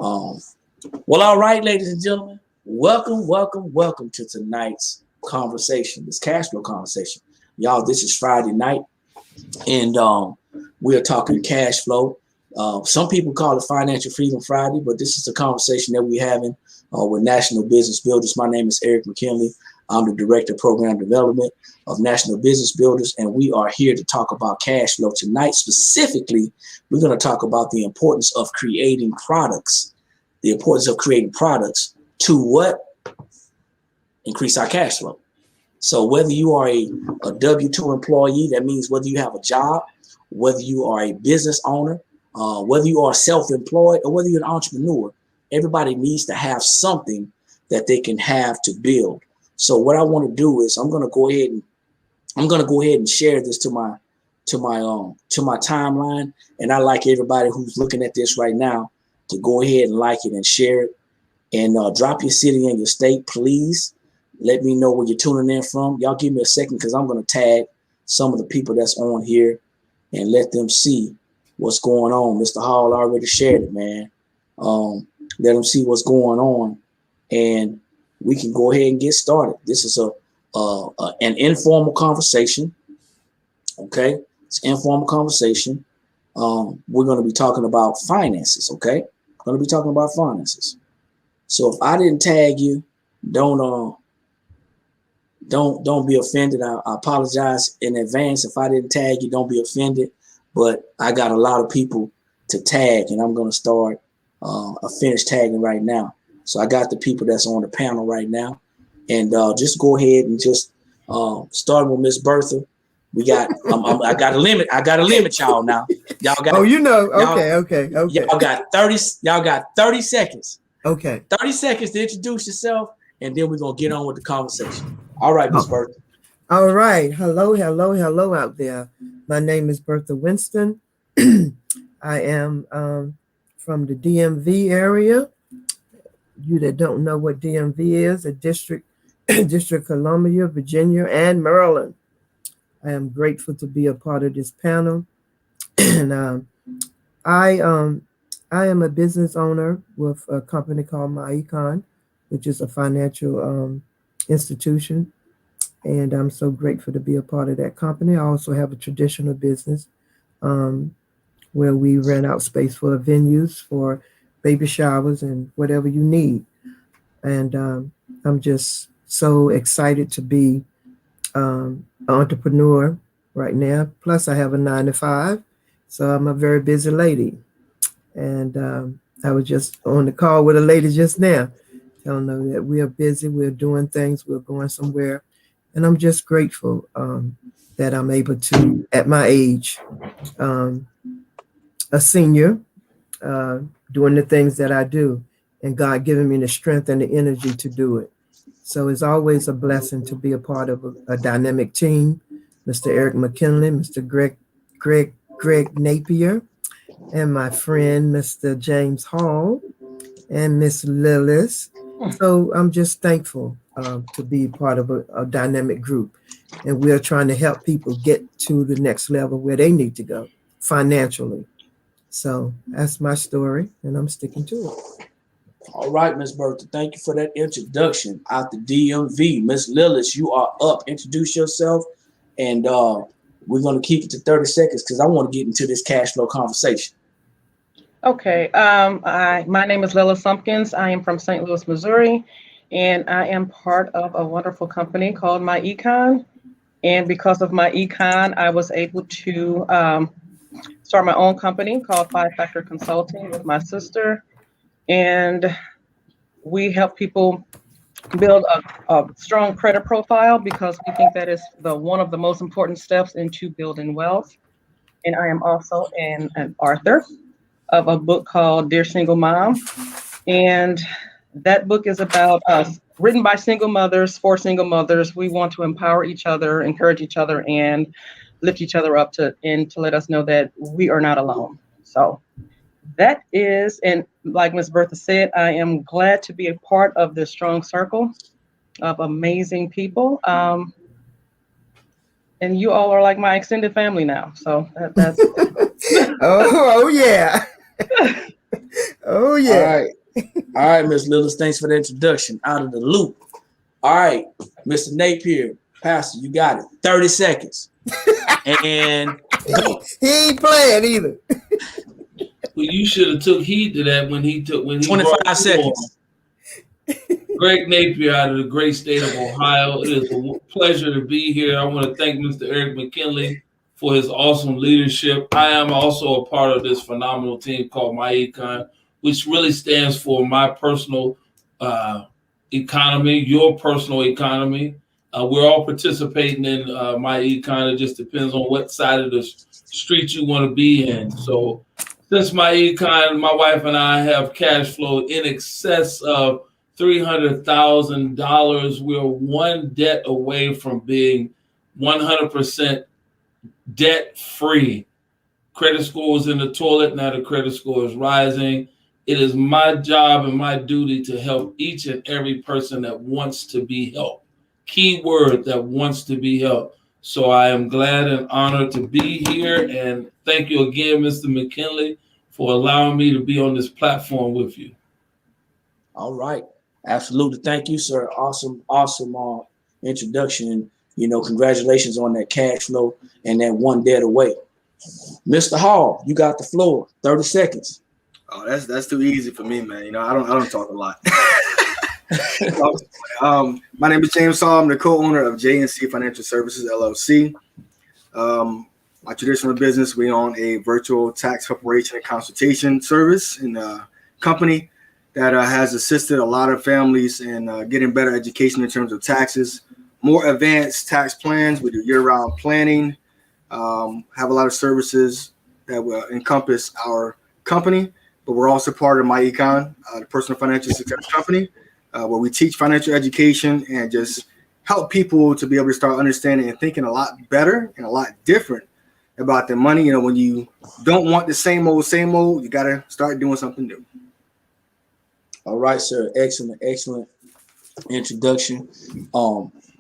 Um, well, all right, ladies and gentlemen, welcome to tonight's conversation, this cash flow conversation. Y'all, this is Friday night, and we are talking cash flow. Some people call it Financial Freedom Friday, but this is a conversation that we're having with National Business Builders. My name is Eric McKinley. I'm the Director of Program Development of National Business Builders, and we are here to talk about cash flow. Tonight, specifically, we're going to talk about the importance of creating products. The importance of creating products to what? Increase our cash flow. So whether you are a W-2 employee, that means whether you have a job, whether you are a business owner, whether you are self-employed, or whether you're an entrepreneur, everybody needs to have something that they can have to build. So what I want to do is I'm going to go ahead and share this to my timeline, and I like everybody who's looking at this right now to go ahead and like it and share it, and drop your city and your state, please. Let me know where you're tuning in from. Y'all give me a second because I'm going to tag some of the people that's on here and let them see what's going on. Mr. Hall already shared it, man. Let them see what's going on, and we can go ahead and get started. This is an informal conversation. Okay, it's an informal conversation. We're going to be talking about finances. Okay, we're going to be talking about finances. So if I didn't tag you, don't be offended. I apologize in advance if I didn't tag you. Don't be offended. But I got a lot of people to tag, and I'm going to start finish tagging right now. So I got the people that's on the panel right now, and just go ahead and just start with Miss Bertha. We got I got a limit. I got a limit, y'all. Now y'all got. Oh, you know. Okay. Y'all got 30. Y'all got 30 seconds. Okay. 30 seconds to introduce yourself, and then we're gonna get on with the conversation. All right, Miss Bertha. All right. Hello out there. My name is Bertha Winston. I am from the DMV area. You that don't know what DMV is, a District Columbia, Virginia, and Maryland. I am grateful to be a part of this panel. And I am a business owner with a company called MyEcon, which is a financial institution. And I'm so grateful to be a part of that company. I also have a traditional business where we rent out space for venues for baby showers and whatever you need. And I'm just so excited to be an entrepreneur right now. Plus, I have a 9-to-5, so I'm a very busy lady. And I was just on the call with a lady just now, telling her that we are busy, we're doing things, we're going somewhere. And I'm just grateful that I'm able to, at my age, a senior, doing the things that I do, and God giving me the strength and the energy to do it. So it's always a blessing to be a part of a dynamic team. Mr. Eric McKinley, Mr. Greg Napier, and my friend, Mr. James Hall, and Miss Lillis. So I'm just thankful to be part of a dynamic group. And we're trying to help people get to the next level where they need to go financially. So that's my story, and I'm sticking to it. All right, Miss Bertha, thank you for that introduction out the DMV. Miss Lillis, you are up. Introduce yourself, and we're going to keep it to 30 seconds because I want to get into this cash flow conversation. Okay. My name is Lillis Sumpkins. I am from St. Louis, Missouri, and I am part of a wonderful company called MyEcon. And because of MyEcon, I was able to start my own company called 5 Factor Consulting with my sister. And we help people build a strong credit profile because we think that is one of the most important steps into building wealth. And I am also an author of a book called Dear Single Mom. And that book is about us, written by single mothers, for single mothers. We want to empower each other, encourage each other, and lift each other up to let us know that we are not alone. So that is, and like Ms. Bertha said, I am glad to be a part of this strong circle of amazing people. And you all are like my extended family now. So that's oh yeah. Oh All yeah. right. All right, Miss Lillis. Thanks for the introduction. Out of the loop. All right, Mr. Napier, Pastor, you got it. 30 seconds. And go. He ain't playing either. Well, you should have took heed to that when he brought 25 seconds. Greg Napier out of the great state of Ohio. It is a pleasure to be here. I want to thank Mr. Eric McKinley for his awesome leadership. I am also a part of this phenomenal team called My Econ, which really stands for my personal economy, your personal economy. We're all participating in My Econ. It just depends on what side of the street you want to be in. So since My Econ, my wife and I have cash flow in excess of $300,000. We're one debt away from being 100% debt free. Credit score was in the toilet. Now the credit score is rising. It is my job and my duty to help each and every person that wants to be helped. Key word, that wants to be helped. So I am glad and honored to be here. And thank you again, Mr. McKinley, for allowing me to be on this platform with you. All right. Absolutely. Thank you, sir. Awesome introduction. Congratulations on that cash flow and that one debt away. Mr. Hall, you got the floor. 30 seconds. Oh, that's too easy for me, man. I don't talk a lot. My name is James Hall. I'm the co-owner of J&C Financial Services, LLC. My traditional business, we own a virtual tax preparation and consultation service in a company that has assisted a lot of families in getting better education in terms of taxes, more advanced tax plans. We do year-round planning, have a lot of services that will encompass our company, but we're also part of My Econ, the personal financial success company, where we teach financial education and just help people to be able to start understanding and thinking a lot better and a lot different about their money. When you don't want the same old, you got to start doing something new. All right, sir. Excellent introduction.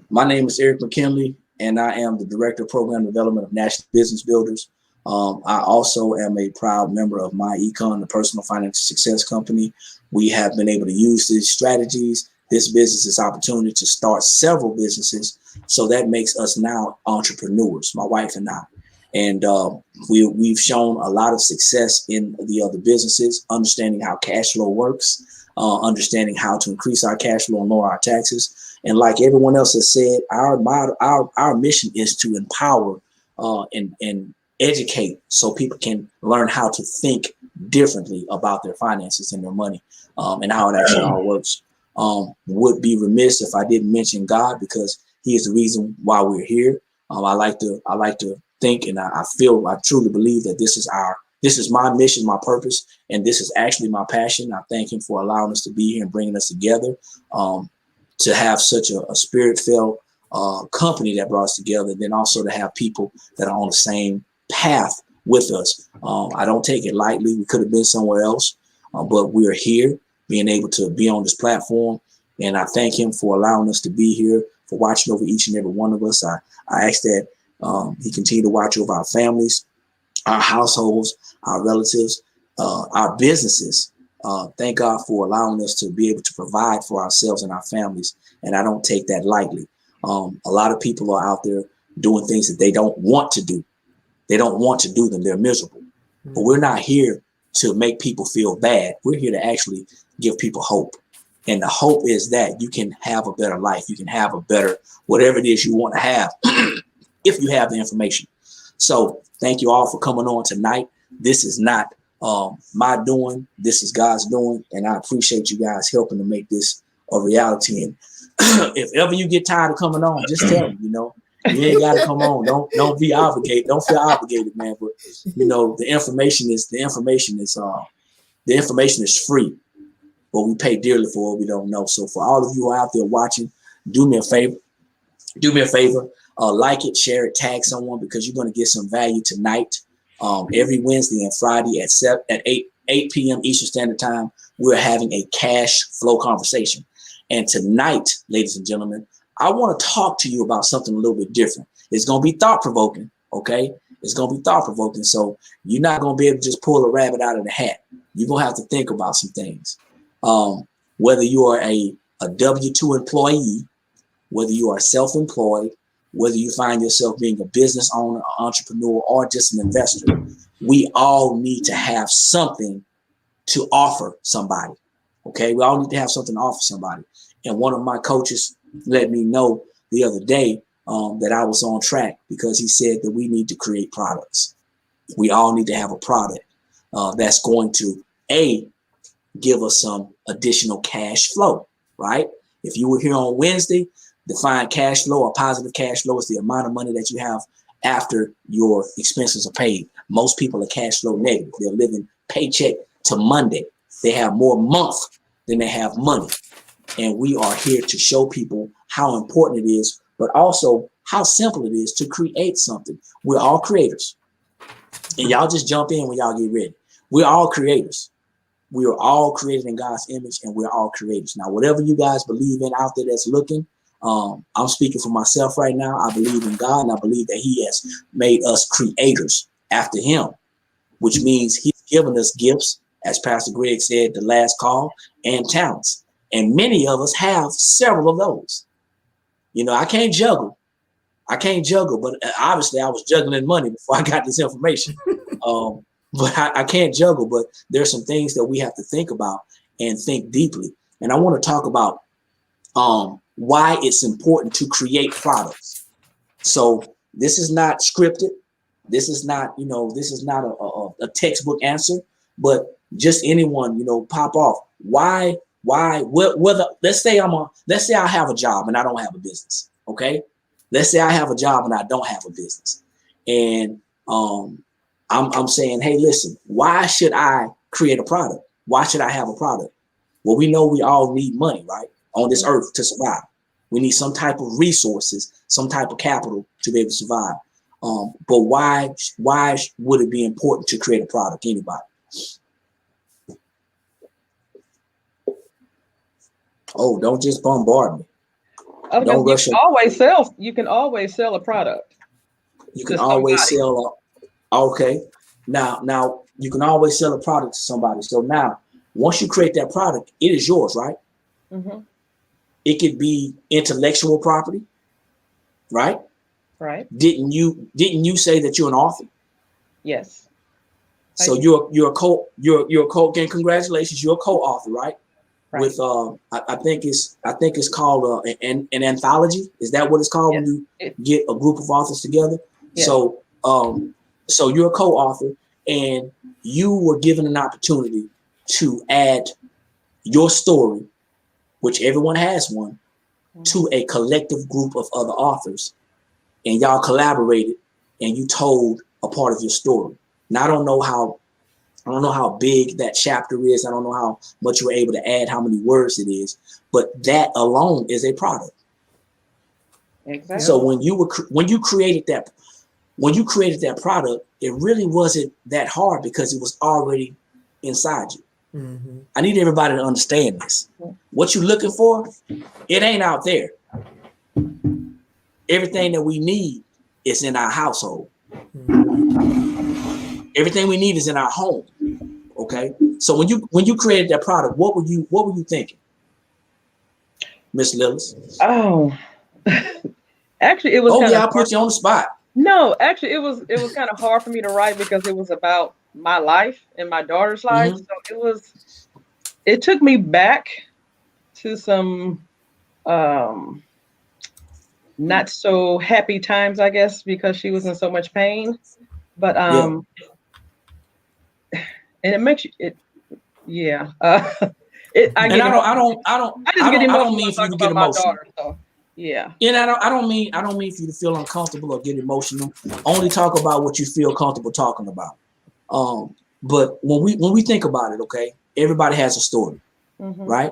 My name is Eric McKinley, and I am the Director of Program Development of National Business Builders. I also am a proud member of My Econ, the personal financial success company. We have been able to use these strategies, this business, this opportunity to start several businesses. So that makes us now entrepreneurs, my wife and I. And we've shown a lot of success in the other businesses, understanding how cash flow works, understanding how to increase our cash flow and lower our taxes. And like everyone else has said, our mission is to empower and educate so people can learn how to think differently about their finances and their money and how it actually all works. Would be remiss if I didn't mention God, because He is the reason why we're here. I like to think, and I truly believe that this is my mission, my purpose, and this is actually my passion. I thank Him for allowing us to be here and bringing us together, to have such a spirit-filled company that brought us together, then also to have people that are on the same path with us. I don't take it lightly. We could have been somewhere else, but we're here, being able to be on this platform, and I thank Him for allowing us to be here, for watching over each and every one of us. I ask that He continue to watch over our families, our households, our relatives, our businesses. Thank God for allowing us to be able to provide for ourselves and our families. And I don't take that lightly. A lot of people are out there doing things that they don't want to do. They don't want to do them. They're miserable. But we're not here to make people feel bad. We're here to actually give people hope. And the hope is that you can have a better life. You can have a better, whatever it is you want to have, if you have the information. So thank you all for coming on tonight. This is not my doing. This is God's doing. And I appreciate you guys helping to make this a reality. And if ever you get tired of coming on, just tell me, you ain't got to come on. Don't be obligated. Don't feel obligated, man. But the information is free, but we pay dearly for what we don't know. So for all of you who are out there watching, do me a favor. Like it, share it, tag someone, because you're going to get some value tonight. Every Wednesday and Friday at 8 p.m. Eastern Standard Time, we're having a cash flow conversation. And tonight, ladies and gentlemen, I want to talk to you about something a little bit different. It's going to be thought-provoking, okay? It's going to be thought-provoking. So you're not going to be able to just pull a rabbit out of the hat. you're gonna have to think about some things. Whether you are a W-2 employee, whether you are self-employed, whether you find yourself being a business owner, entrepreneur, or just an investor, we all need to have something to offer somebody. Okay, we all need to have something to offer somebody. And one of my coaches let me know the other day that I was on track, because he said that we need to create products. We all need to have a product that's going to give us some additional cash flow, right? If you were here on Wednesday, define cash flow or positive cash flow is the amount of money that you have after your expenses are paid. Most people are cash flow negative. They're living paycheck to Monday. They have more month than they have money. And we are here to show people how important it is, but also how simple it is to create something. We're all creators. And y'all just jump in when y'all get ready. We're all creators. We are all created in God's image, and we're all creators. Now, whatever you guys believe in out there that's looking, I'm speaking for myself right now. I believe in God, and I believe that He has made us creators after Him, which means He's given us gifts, as Pastor Greg said, the last call, and talents. And many of us have several of those. You know, I can't juggle, but obviously I was juggling money before I got this information. But I can't juggle, but there's some things that we have to think about and think deeply. And I want to talk about why it's important to create products. So this is not scripted. This is not, this is not a textbook answer, but just anyone, pop off. Why, whether, let's say I have a job and I don't have a business. Okay. Let's say I have a job and I don't have a business. And, I'm saying, hey, listen, why should I create a product? Why should I have a product? Well, we know we all need money, right? On this earth to survive. We need some type of resources, some type of capital to be able to survive. But why would it be important to create a product? Anybody? Oh, don't just bombard me. Don't rush you can always sell a product. You can always sell okay. Now you can always sell a product to somebody. So now, once you create that product, it is yours, right? Mm-hmm. It could be intellectual property, right? Right. Didn't you say that you're an author? Yes. So you're a co. Again, congratulations, you're a co-author, right? Right. With I think it's called an anthology. Is that what it's called when you get a group of authors together? Yes. So you're a co-author, and you were given an opportunity to add your story, which everyone has one, to a collective group of other authors, and y'all collaborated and you told a part of your story. Now I don't know how big that chapter is. I don't know how much you were able to add, how many words it is, but that alone is a product. Exactly. So when you created that product, it really wasn't that hard because it was already inside you. Mm-hmm. I need everybody to understand this. What you're looking for, it ain't out there. Everything that we need is in our household. Mm-hmm. Everything we need is in our home. Okay. So when you created that product, what were you thinking, Miss Lillis? Oh, actually, it was. I put you on the spot. No, actually, it was kind of hard for me to write because it was about my life and my daughter's life. Mm-hmm. So it took me back to some not so happy times, I guess, because she was in so much pain. But and it makes you I don't mean for you to get emotional. Yeah. And I don't mean for you to feel uncomfortable or get emotional. Only talk about what you feel comfortable talking about. But when we think about it, okay, everybody has a story, mm-hmm. right?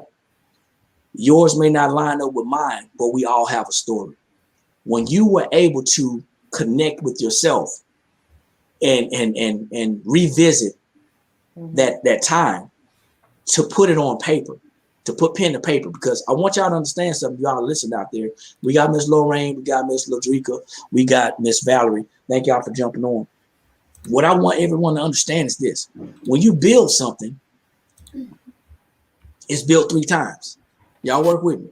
Yours may not line up with mine, but we all have a story. When you were able to connect with yourself and revisit mm-hmm. that time to put it on paper, to put pen to paper, because I want y'all to understand something. Y'all listen out there. We got Miss Lorraine, we got Miss Ladrika, we got Miss Valerie. Thank y'all for jumping on. What I want everyone to understand is this: when you build something, it's built 3 times. Y'all work with me.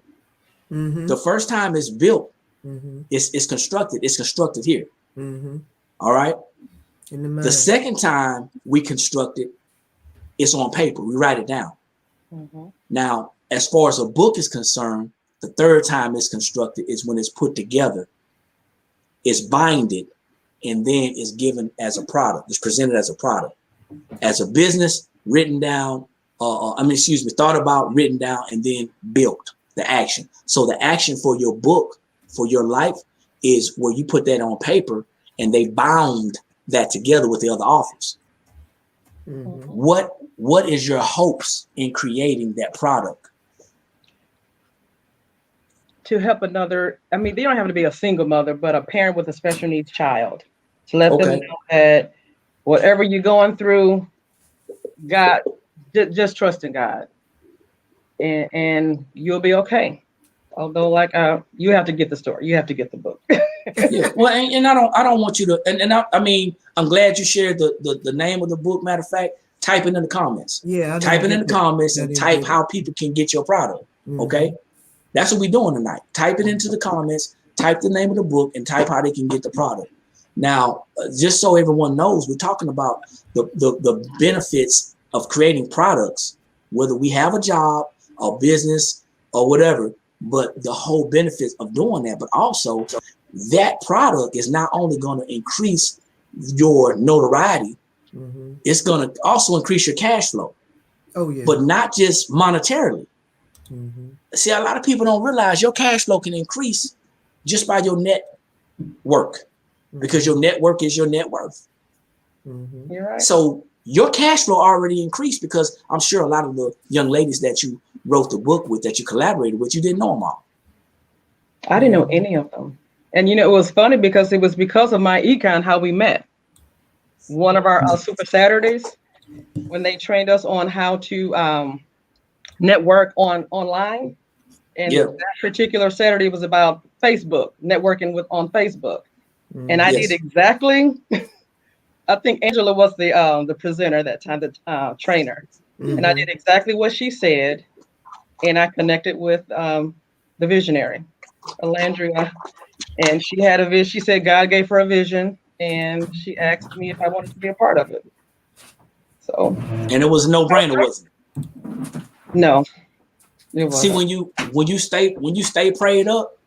Mm-hmm. The first time it's built, Mm-hmm. it's constructed. It's constructed here. Mm-hmm. All right. In the mind. The second time we construct it, it's on paper. We write it down. Mm-hmm. Now, as far as a book is concerned, the third time it's constructed is when it's put together, it's binded, and then it's given as a product. It's presented as a product, as a business, written down. Thought about, written down, and then built the action. So the action for your book, for your life, is where you put that on paper and they bound that together with the other authors. Mm-hmm. What is your hopes in creating that product? To help another, I mean, they don't have to be a single mother, but a parent with a special needs child, to let them know that whatever you're going through, God, just trust in God, and you'll be okay. Although, you have to get the story, you have to get the book. Yeah, well, and I don't want you to, I mean, I'm glad you shared the name of the book. Matter of fact, type it in the comments. Yeah, type it in the comments and type how people can get your product. Mm-hmm. Okay, that's what we're doing tonight. Type it into the comments, type the name of the book, and type how they can get the product. Now, just so everyone knows, we're talking about the benefits of creating products, whether we have a job or business or whatever, but the whole benefits of doing that, but also that product is not only going to increase your notoriety, Mm-hmm. it's going to also increase your cash flow. Oh, yeah. But not just monetarily. Mm-hmm. See, a lot of people don't realize your cash flow can increase just by your network, because your network is your net worth. Mm-hmm. You're right. So your cash flow already increased, because I'm sure a lot of the young ladies that you wrote the book with, that you collaborated with, you didn't know them all. I didn't know any of them. And, it was funny because it was because of my econ how we met. One of our Super Saturdays, when they trained us on how to network online. And that particular Saturday was about Facebook, networking on Facebook. Mm-hmm. And I did exactly, I think Angela was the presenter that time, the trainer. Mm-hmm. And I did exactly what she said. And I connected with the visionary, Alandria. And she had a vision. She said God gave her a vision, and she asked me if I wanted to be a part of it. So, and it was a no-brainer, wasn't it? No. See, when you stay prayed up,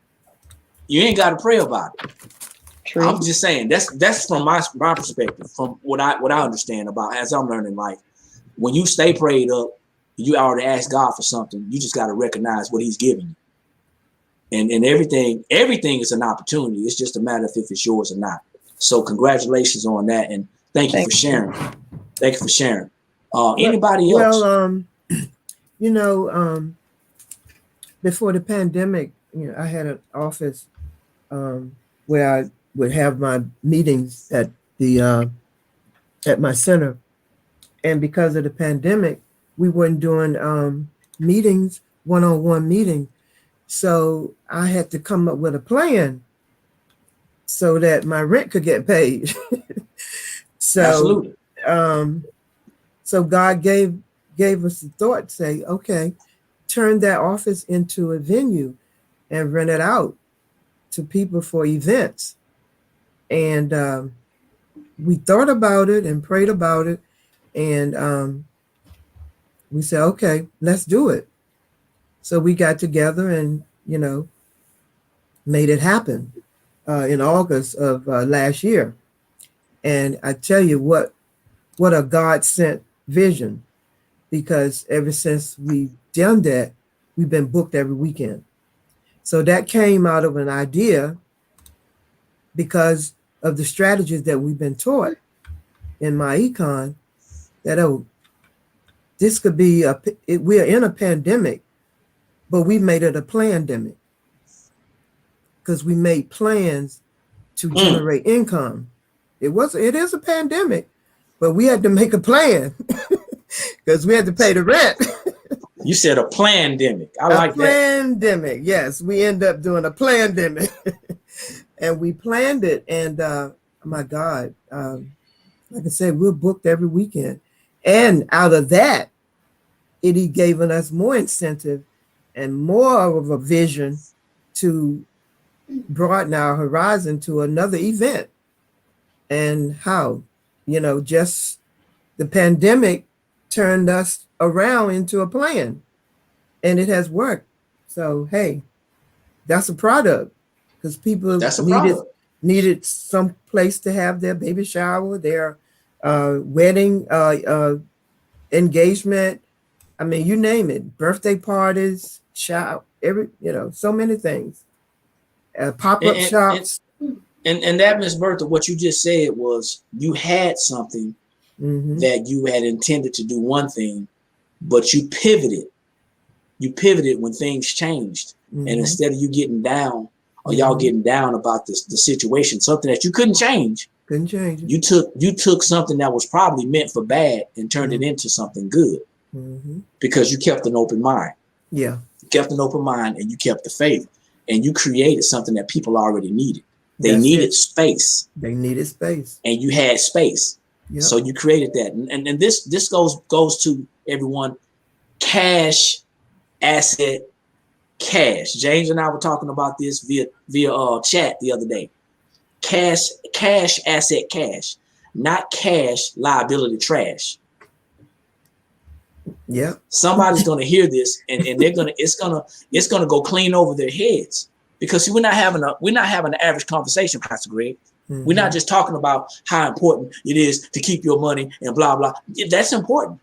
you ain't got to pray about it. True. I'm just saying that's from my perspective, from what I understand about as I'm learning life. When you stay prayed up, you already asked God for something. You just got to recognize what He's giving you. And everything is an opportunity. It's just a matter of if it's yours or not. So congratulations on that, and thank you for sharing. Thank you for sharing. Anybody else? Well, before the pandemic, I had an office where I would have my meetings at my center, and because of the pandemic, we weren't doing meetings, one-on-one meetings. So I had to come up with a plan so that my rent could get paid. Absolutely. So God gave us the thought, say, okay, turn that office into a venue and rent it out to people for events. And we thought about it and prayed about it, and we said, okay, let's do it. So we got together and, made it happen in August of last year. And I tell you what a God-sent vision, because ever since we've done that, we've been booked every weekend. So that came out of an idea because of the strategies that we've been taught in my econ, that, this could be we're in a pandemic, but we made it a plandemic, because we made plans to generate income. It is a pandemic, but we had to make a plan because we had to pay the rent. You said a plandemic. I like that. A plandemic, yes. We end up doing a plandemic. And we planned it, and my God, like I said, we're booked every weekend. And out of that, it gave us more incentive and more of a vision to broaden our horizon to another event. And how, just the pandemic turned us around into a plan, and it has worked. So, hey, that's a product, because people needed some place to have their baby shower, their wedding, engagement. I mean, you name it, birthday parties, shower, so many things. Pop-up shops. And that, Miss Bertha, what you just said was you had something that you had intended to do one thing, but you pivoted. You pivoted when things changed. And instead of you getting down or y'all getting down about the situation, something that you couldn't change. You took something that was probably meant for bad and turned it into something good because you kept an open mind. Yeah. You kept an open mind and you kept the faith, and you created something that people already needed. They needed space. They needed space. And you had space. Yep. So you created that. And this goes to everyone. Cash, asset, cash. James and I were talking about this via chat the other day. Cash, asset, cash. Not cash, liability, trash. Yeah. Somebody's gonna hear this and it's gonna go clean over their heads. Because see, we're not having an average conversation, Pastor Greg. We're not just talking about how important it is to keep your money and blah, blah. That's important.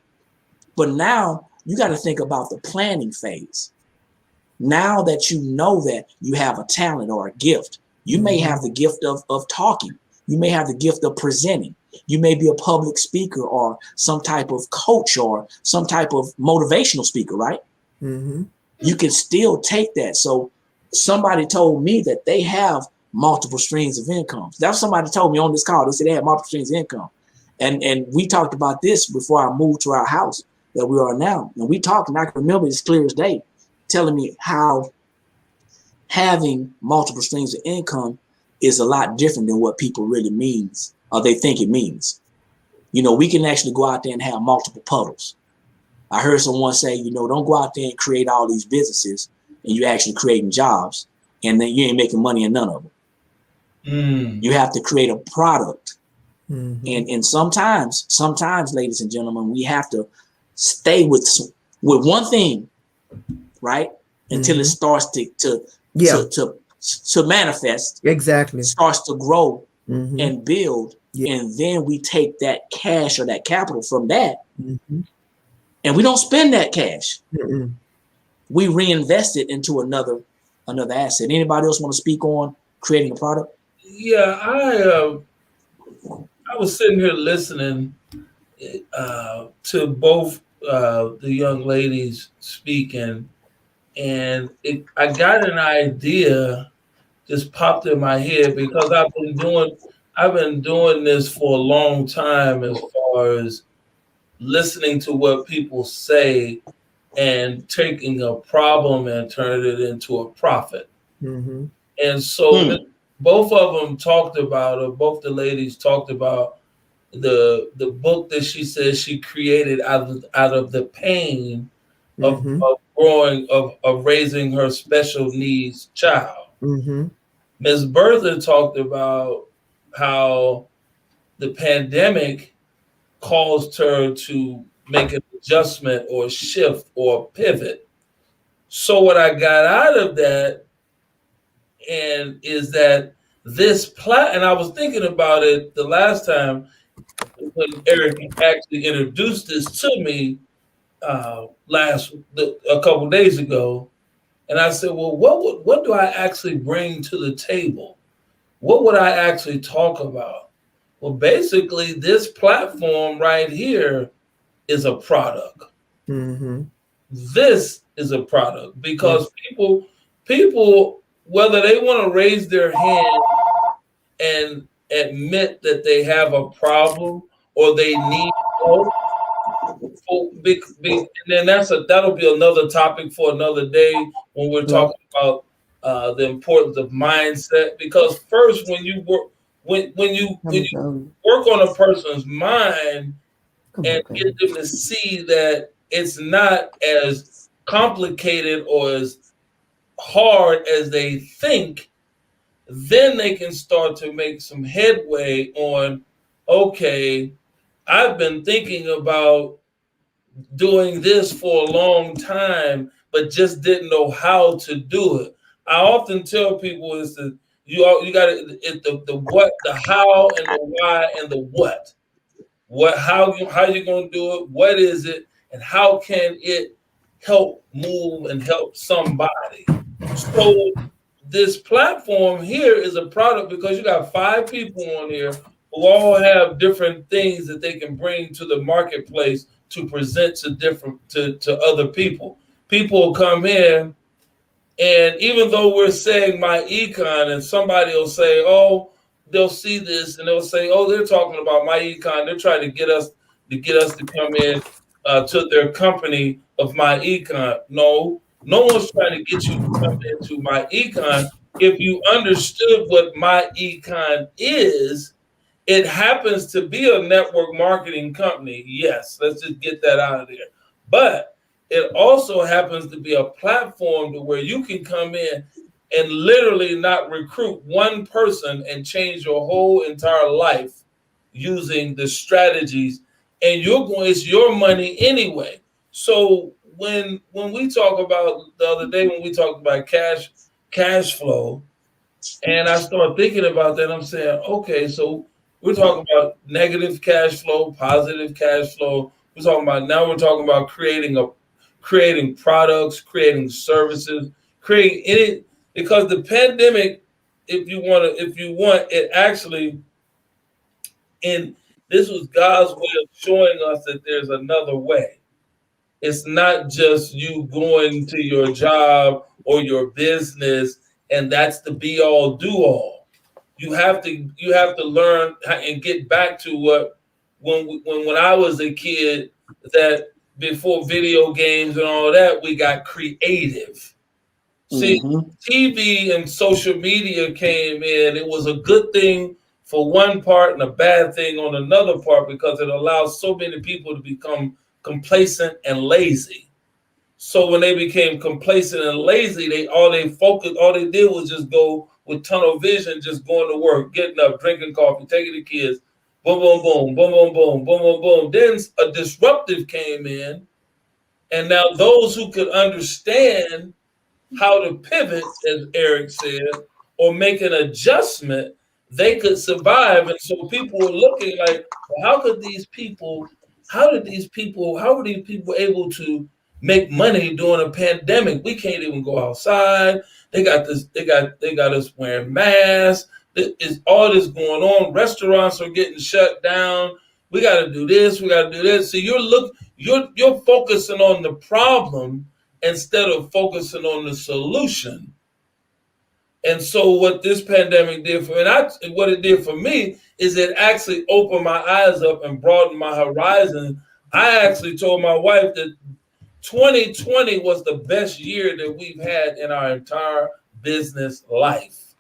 But now you got to think about the planning phase. Now that you know that you have a talent or a gift, you may have the gift of talking. You may have the gift of presenting. You may be a public speaker or some type of coach or some type of motivational speaker, right? You can still take that. So somebody told me that they have multiple streams of income. That's what somebody told me on this call. They said they had multiple streams of income. And we talked about this before I moved to our house that we are now. And we talked, and I can remember it's clear as day, telling me how having multiple streams of income is a lot different than what people really means or they think it means. We can actually go out there and have multiple puddles. I heard someone say, don't go out there and create all these businesses and you're actually creating jobs and then you ain't making money in none of them. You have to create a product. And sometimes, ladies and gentlemen, we have to stay with one thing, right? Until it starts to manifest. Exactly. Starts to grow and build. And then we take that cash or that capital from that and we don't spend that cash. We reinvest it into another asset. Anybody else want to speak on creating a product? Yeah, I was sitting here listening to both the young ladies speaking, and I got an idea just popped in my head because I've been doing this for a long time as far as listening to what people say and taking a problem and turning it into a profit. And so both of them talked about, or both the ladies talked about the book that she says she created out of the pain of growing, of raising her special needs child. Ms. Bertha talked about how the pandemic caused her to make an adjustment or shift or pivot. So what I got out of that is that and I was thinking about it the last time when Eric actually introduced this to me a couple days ago, and I said, well, what do I actually bring to the table? What would I actually talk about? Well, basically, this platform right here is a product. This is a product because people, whether they want to raise their hand and admit that they have a problem or they need help, and then that'll be another topic for another day when we're talking about the importance of mindset. Because first, when you work on a person's mind and get them to see that it's not as complicated or as hard as they think, then they can start to make some headway on, okay, I've been thinking about doing this for a long time, but just didn't know how to do it. I often tell people is that you got the what, the how, and the why, and the what. How you gonna do it? What is it? And how can it help move and help somebody? So this platform here is a product because you got 5 people on here who all have different things that they can bring to the marketplace to present to other people. People will come in, and even though we're saying my econ, and somebody will say, oh, they'll see this and they'll say, oh, they're talking about my econ. They're trying to get us to come in to their company of my econ. No one's trying to get you to come into my econ. If you understood what my econ is, it happens to be a network marketing company. Yes, let's just get that out of there. But it also happens to be a platform to where you can come in and literally not recruit one person and change your whole entire life using the strategies. And it's your money anyway. So when we talk about the other day, when we talked about cash flow, and I start thinking about that, I'm saying, okay, so we're talking about negative cash flow, positive cash flow. We're talking about creating products, creating services, creating any, because the pandemic, if you want, it actually, and this was God's way of showing us that there's another way. It's not just you going to your job or your business and that's the be all do all. You have to learn and get back to what when I was a kid, that before video games and all that, we got creative. See, TV and social media came in. It was a good thing for one part and a bad thing on another part because it allows so many people to become complacent and lazy. So when they became complacent and lazy, all they did was just go with tunnel vision, just going to work, getting up, drinking coffee, taking the kids, boom, boom, boom, boom, boom, boom, boom, boom, boom. Then a disruptive came in, and now those who could understand how to pivot, as Eric said, or make an adjustment, they could survive. And so people were looking like, well, how were these people able to make money during a pandemic? We can't even go outside. They got us wearing masks. Is all this going on? Restaurants are getting shut down. We got to do this. We got to do this. So you're focusing on the problem instead of focusing on the solution. And so what this pandemic did what it did for me is it actually opened my eyes up and broadened my horizon. I actually told my wife that 2020 was the best year that we've had in our entire business life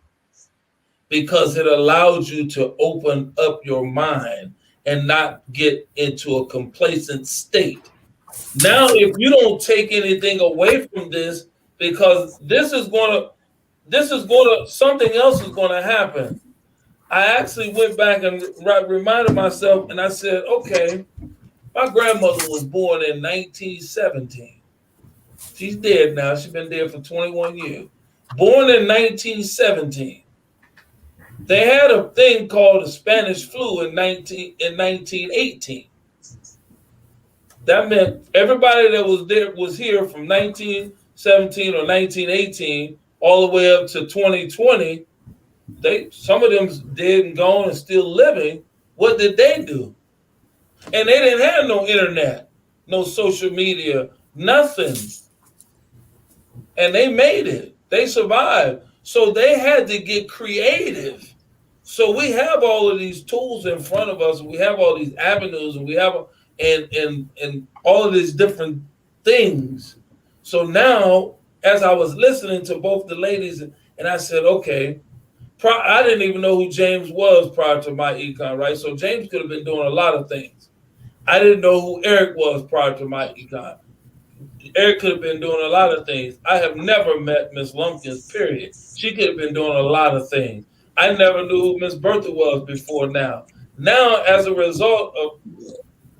because it allowed you to open up your mind and not get into a complacent state. Now, if you don't take anything away from this, because something else is going to happen. I actually went back and reminded myself, and I said, okay, my grandmother was born in 1917. She's dead now. She's been dead for 21 years. Born in 1917. They had a thing called the Spanish flu in 1918. That meant everybody that was there was here from 1917 or 1918 all the way up to 2020. Some of them's dead and gone and still living. What did they do? And they didn't have no internet, no social media, nothing. And they made it. They survived. So they had to get creative. So we have all of these tools in front of us. We have all these avenues, and we have and all of these different things. So now, as I was listening to both the ladies, and I said, okay, I didn't even know who James was prior to my econ, right? So James could have been doing a lot of things. I didn't know who Eric was prior to my econ. Eric could have been doing a lot of things. I have never met Miss Lumpkins, period. She could have been doing a lot of things. I never knew who Miss Bertha was before now. Now, as a result of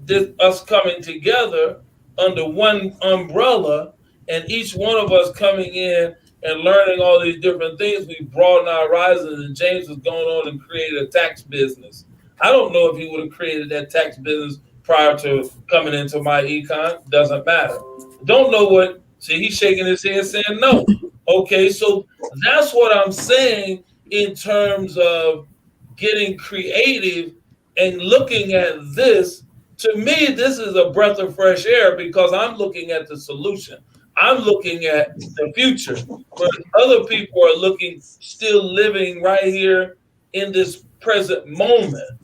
this, us coming together under one umbrella, and each one of us coming in and learning all these different things, we broaden our horizons, and James has gone on and created a tax business. I don't know if he would have created that tax business prior to coming into my econ. Doesn't matter. Don't know what. See, he's shaking his head saying no. Okay, so that's what I'm saying in terms of getting creative and looking at this. To me, this is a breath of fresh air because I'm looking at the solution. I'm looking at the future, whereas other people are looking, still living right here in this present moment.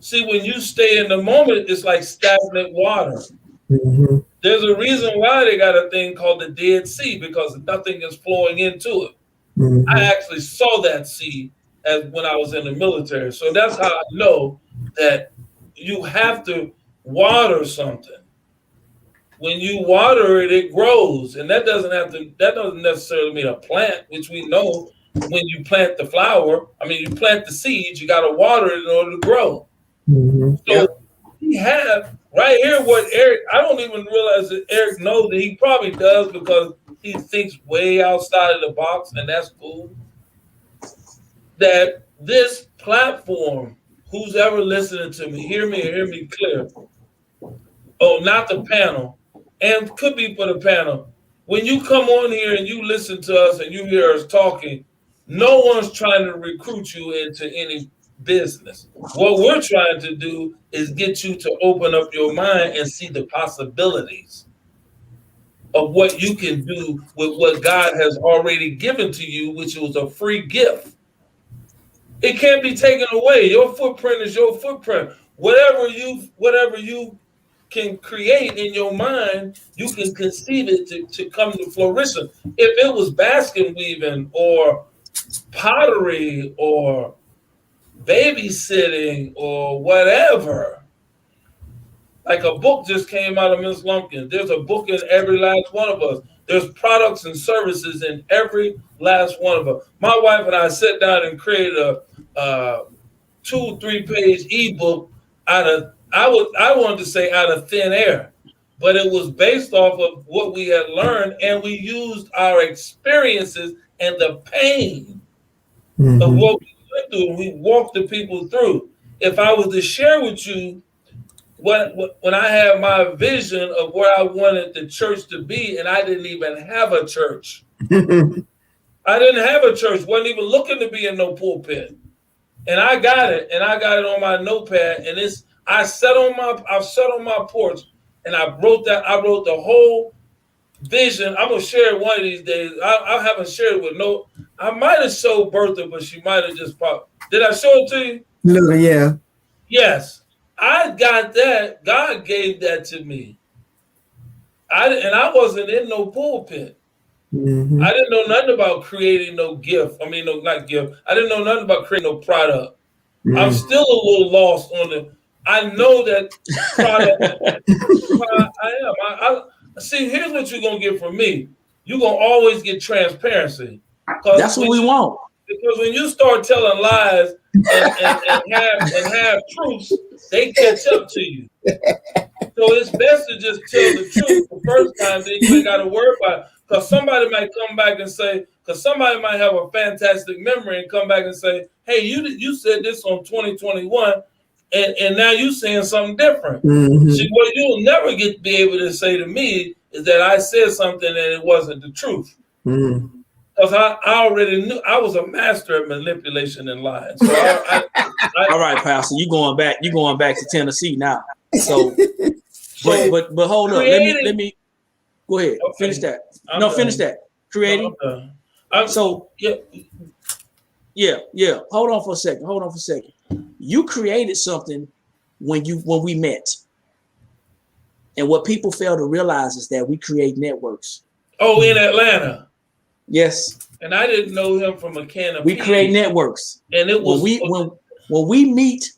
See, when you stay in the moment, it's like stagnant water. Mm-hmm. There's a reason why they got a thing called the Dead Sea, because nothing is flowing into it. Mm-hmm. I actually saw that sea as when I was in the military. So that's how I know that you have to water something. When you water it, it grows. And that doesn't necessarily mean a plant, which we know when you plant the flower. I mean, you plant the seeds, you got to water it in order to grow. Mm-hmm. So we have right here what Eric, I don't even realize that Eric knows that he probably does because he thinks way outside of the box, and that's cool. That this platform, who's ever listening to me, hear me clear. Oh, not the panel, and could be for the panel. When you come on here and you listen to us and you hear us talking, no one's trying to recruit you into any business. What we're trying to do is get you to open up your mind and see the possibilities of what you can do with what God has already given to you, which was a free gift. It can't be taken away. Your footprint is your footprint. Whatever you can create in your mind, you can conceive it to come to fruition. If it was basket weaving or pottery or babysitting or whatever, like a book just came out of Miss Lumpkins. There's a book in every last one of us. There's products and services in every last one of us. My wife and I sat down and created a 2-3 page ebook out of, I wanted to say out of thin air, but it was based off of what we had learned, and we used our experiences and the pain of what we went through, and we walked the people through. If I was to share with you when I had my vision of where I wanted the church to be, and I didn't even have a church. I didn't have a church, wasn't even looking to be in no pulpit. And I got it, on my notepad, and I sat on my porch, and I wrote the whole vision. I'm gonna share it one of these days. I haven't shared it with I might have showed Bertha, but she might have just popped. Did I show it to you? No, yeah. Yes. I got that. God gave that to me. I wasn't in no pulpit. Mm-hmm. I didn't know nothing about creating no gift. I mean, no, not gift. I didn't know nothing about creating no product. Mm-hmm. I'm still a little lost on it. I know that product. I am. See, here's what you're going to get from me. You're going to always get transparency. That's what we want. Because when you start telling lies and have truths, they catch up to you. So it's best to just tell the truth the first time, then you ain't got to worry about it. Because somebody might come back and say, because somebody might have a fantastic memory and come back and say, hey, you said this on 2021, and now you saying something different. Mm-hmm. See, what you'll never be able to say to me is that I said something and it wasn't the truth. Mm-hmm. Because I already knew I was a master at manipulation and lying. So all right, Pastor, you going back to Tennessee now. So but hold up. Let me go ahead. Okay. Finish that. Finish that. Creating. Yeah. Hold on for a second. You created something when we met. And what people fail to realize is that we create networks. Oh, in Atlanta. Yes. And I didn't know him from a can of We create networks. And it was when we meet,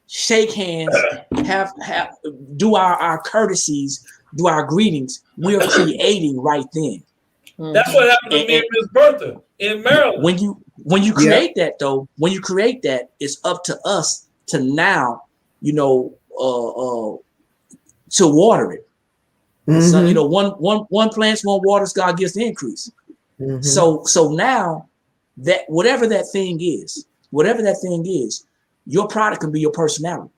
shake hands, have do our courtesies, do our greetings. We're creating right then. That's what happened to me and Miss Bertha in Maryland. When you create that though, when you create that, it's up to us to now, to water it. So one plants, one waters, God gives the increase. So now that whatever that thing is, your product can be your personality.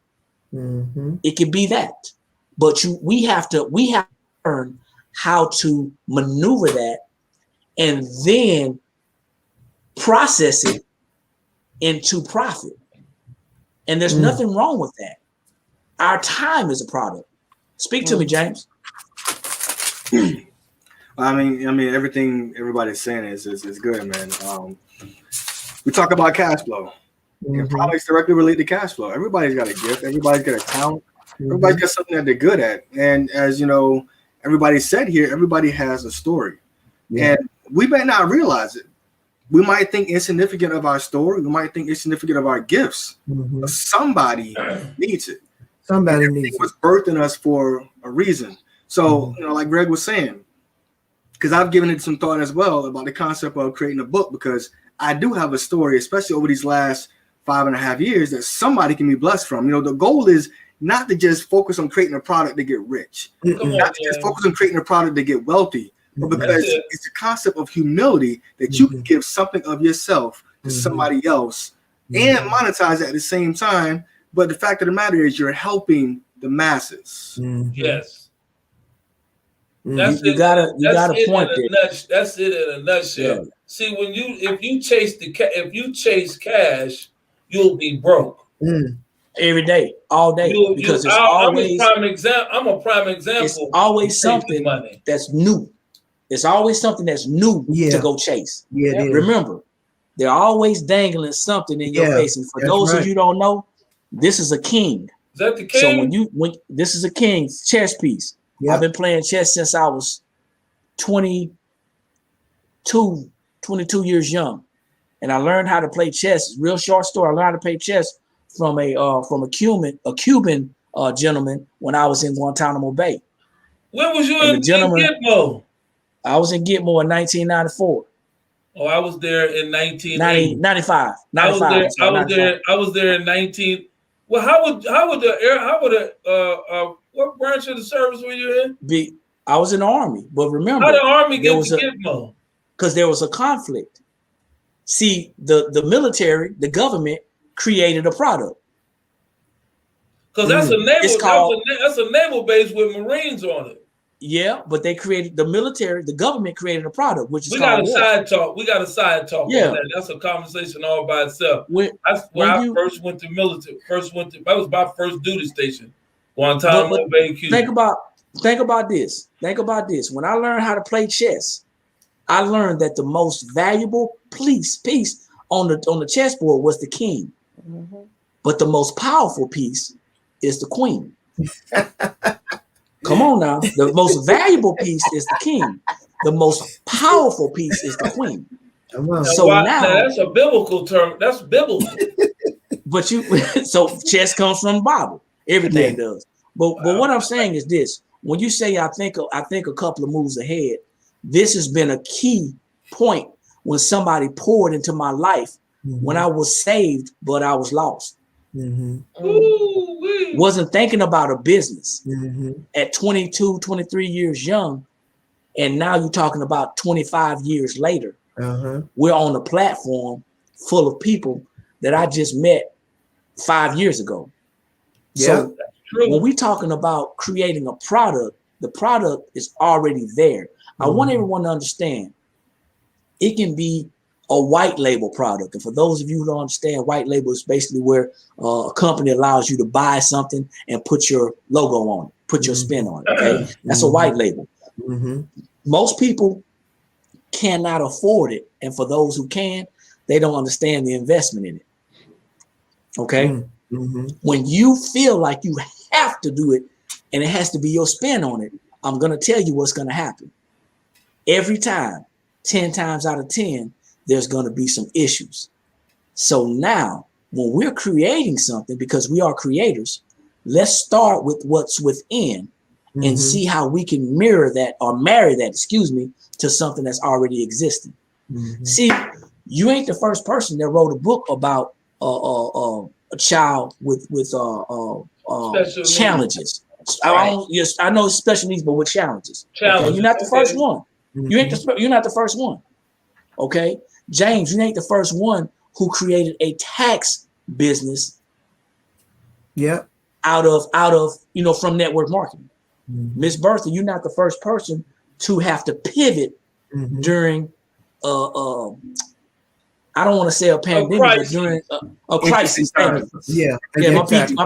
It can be that, but we have to learn how to maneuver that and then process it into profit. And there's nothing wrong with that. Our time is a product. Speak to me, James. I mean, everything everybody's saying is good, man. We talk about cash flow. And products directly relate to cash flow. Everybody's got a gift. Everybody's got a talent. Everybody's got something that they're good at. And as you know, everybody said here, everybody has a story. And we may not realize it. We might think insignificant of our story. We might think insignificant of our gifts. But somebody needs it. Somebody needs it. Was birthing us for a reason. So, like Greg was saying, because I've given it some thought as well about the concept of creating a book, because I do have a story, especially over these last 5.5 years, that somebody can be blessed from. The goal is not to just focus on creating a product to get rich, not to just focus on creating a product to get wealthy, but because it's the concept of humility that you can give something of yourself to somebody else and monetize it at the same time. But the fact of the matter is you're helping the masses. Yes. That's you got a point there. That's it in a nutshell. Yeah. See, if you chase cash, you'll be broke every day, all day. Because it's always I'm a prime example. It's always something that's new. It's always something that's new to go chase. Remember, they're always dangling something in your face. And for those of you who don't know, this is a king. Is that the king? So when this is a king's chess piece. I've been playing chess since I was 22 years young, and I learned how to play chess. Real short story. I learned how to play chess from a Cuban gentleman when I was in Guantanamo Bay. When was you in Gitmo? I was in Gitmo in 1994. Oh, I was there in 1995. I was there in 19. Well, what branch of the service were you in? I was in the Army, but remember, how did the Army get to Gitmo? Because there was a conflict. See, the military, the government created a product. Because that's a naval base with Marines on it. Yeah, but the government created a product, which is We got a side talk on that. That's a conversation all by itself. That's where I first went to military. That was my first duty station. Guantanamo Bay, Cuba. Think about this. When I learned how to play chess, I learned that the most valuable piece on the chessboard was the king. But the most powerful piece is the queen. Come on now. The most valuable piece is the king. The most powerful piece is the queen. So now that's a biblical term. That's biblical. But so chess comes from the Bible. Everything does. But what I'm saying is this: when you say I think a couple of moves ahead, this has been a key point when somebody poured into my life when I was saved, but I was lost. Wasn't thinking about a business at 22, 23 years young. And now you're talking about 25 years later. We're on a platform full of people that I just met 5 years ago. So when we're talking about creating a product, the product is already there. I want everyone to understand it can be a white label product. And for those of you who don't understand, white label is basically where a company allows you to buy something and put your logo on it, put your spin on it. Okay, that's a white label. Most people cannot afford it. And for those who can, they don't understand the investment in it. Okay. When you feel like you have to do it and it has to be your spin on it, I'm going to tell you what's going to happen. Every time, 10 times out of 10, there's going to be some issues. So now when we're creating something, because we are creators, let's start with what's within and see how we can mirror that or marry that, to something that's already existing. See, you ain't the first person that wrote a book about a child with challenges. I know special needs, but with challenges. Okay? You're not the first one. You're not the first one. Okay, James, you ain't the first one who created a tax business. Out of from network marketing. Miss Bertha, you're not the first person to have to pivot during I don't want to say a pandemic, but during a crisis. My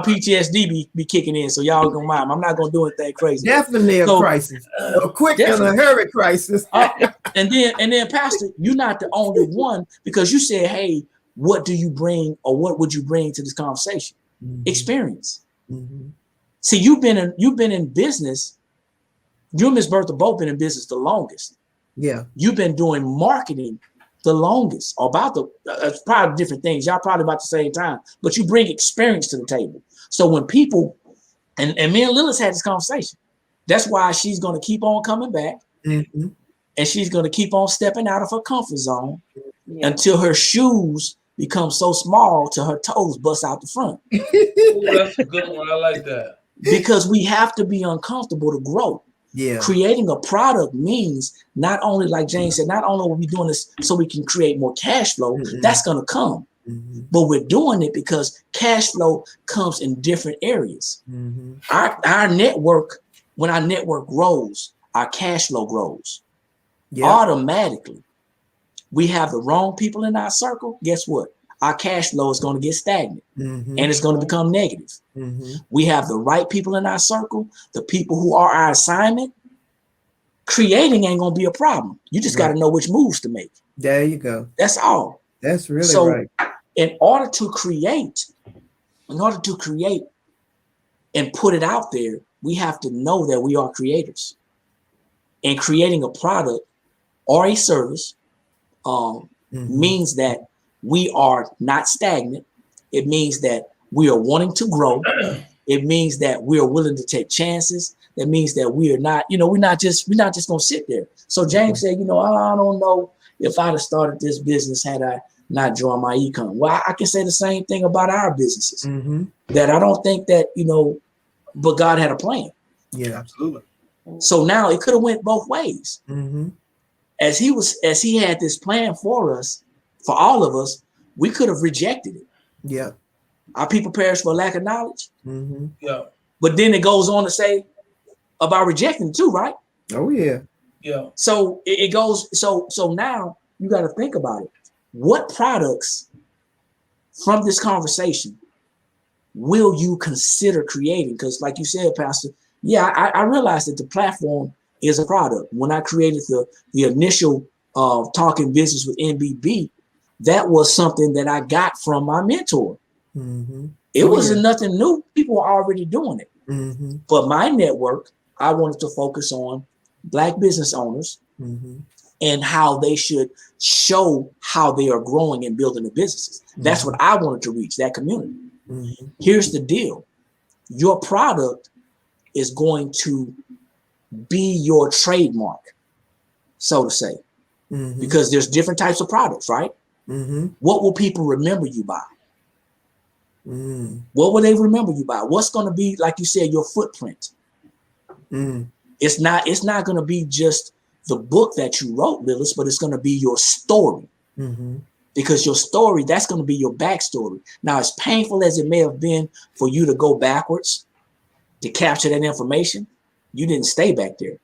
PTSD be kicking in, so y'all don't mind. I'm not gonna do anything crazy. Definitely a crisis, a quick and a hurry crisis. And then, Pastor, you're not the only one, because you said, "Hey, what do you bring, or what would you bring to this conversation?" Experience. See, you've been in business. You and Miss Bertha both been in business the longest. You've been doing marketing the longest, or about probably different things. Y'all probably about the same time, but you bring experience to the table. So when people, and me and Lilith had this conversation, that's why she's going to keep on coming back, and she's going to keep on stepping out of her comfort zone until her shoes become so small till her toes bust out the front. Ooh, that's a good one. I like that. Because we have to be uncomfortable to grow. Creating a product means not only, like James said, not only are we doing this so we can create more cash flow, that's going to come, but we're doing it because cash flow comes in different areas. Our network, when our network grows, our cash flow grows automatically. We have the wrong people in our circle. Guess what? Our cash flow is going to get stagnant and it's going to become negative. We have the right people in our circle, the people who are our assignment. Creating ain't going to be a problem. You just got to know which moves to make. There you go. That's all. That's really right. In order to create and put it out there, we have to know that we are creators. And creating a product or a service means that we are not stagnant. It means that we are wanting to grow. It means that we are willing to take chances. That means that we are not, we're not just going to sit there. So James said, I don't know if I'd have started this business had I not joined my econ. Well, I can say the same thing about our businesses. That I don't think that, but God had a plan. Yeah, absolutely. So now it could have went both ways. As he had this plan for us, for all of us, we could have rejected it. Our people perish for lack of knowledge. But then it goes on to say about rejecting it too, right? Oh yeah. So it goes. So now you got to think about it. What products from this conversation will you consider creating? Because, like you said, Pastor, I realized that the platform is a product. When I created the initial talking business with NBB, that was something that I got from my mentor. It wasn't nothing new. People were already doing it. But my network, I wanted to focus on Black business owners and how they should show how they are growing and building their businesses. That's what I wanted to reach, that community. Here's the deal. Your product is going to be your trademark, so to say, because there's different types of products, right? What will people remember you by? What will they remember you by? What's going to be, like you said, your footprint? It's not going to be just the book that you wrote, Lillis, but it's going to be your story. Because your story, that's going to be your backstory. Now, as painful as it may have been for you to go backwards to capture that information, you didn't stay back there.